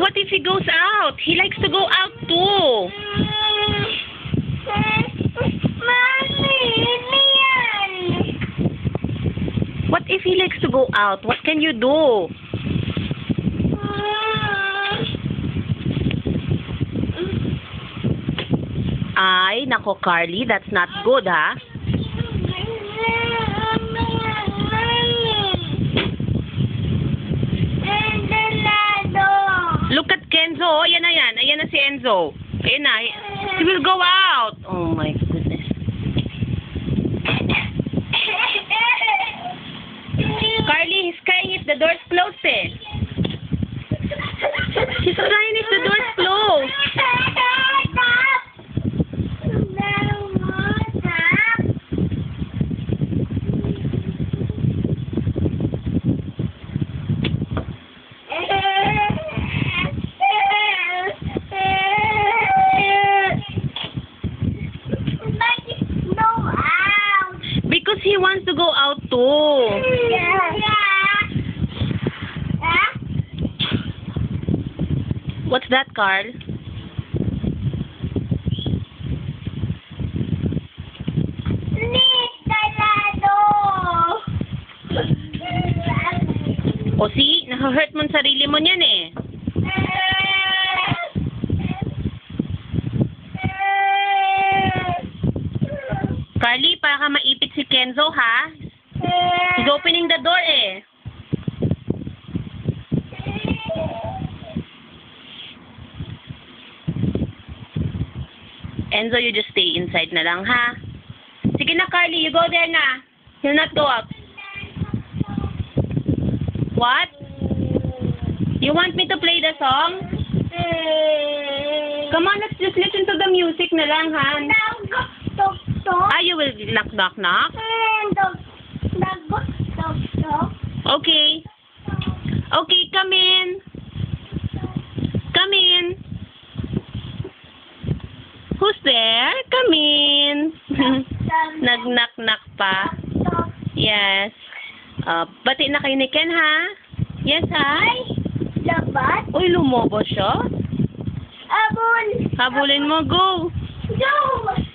What if he goes out? He likes to go out too. What if he likes to go out? What can you do? Ay, nako Carly, that's not good, ha? Look at Kenzo. Oh, ayan na yan. Ayan na si Enzo. Ayan na. He will go out. Oh my goodness. Carly, he's crying if the door's closed, eh. He's crying if the door's closed. Because he wants to go out too. What's that, Carl? O see, naka-hurt mo ang sarili mo niyan eh. Carly, para ka maipit si Kenzo, ha? He's opening the door, eh. Enzo, you just stay inside na lang, ha? Sige na, Carly, you go there na. He'll not go out. What? You want me to play the song? Come on, let's just listen to the music na lang, ha? Ah, you will knock, knock, knock? Okay. Okay, come in. Come in. Who's there? Come in. Nag-knock-knock pa. Yes. Bati na kayo ni Ken, ha? Yes, ha? Labat? Uy, lumabas siya. Abol! Habulin mo, go. Go!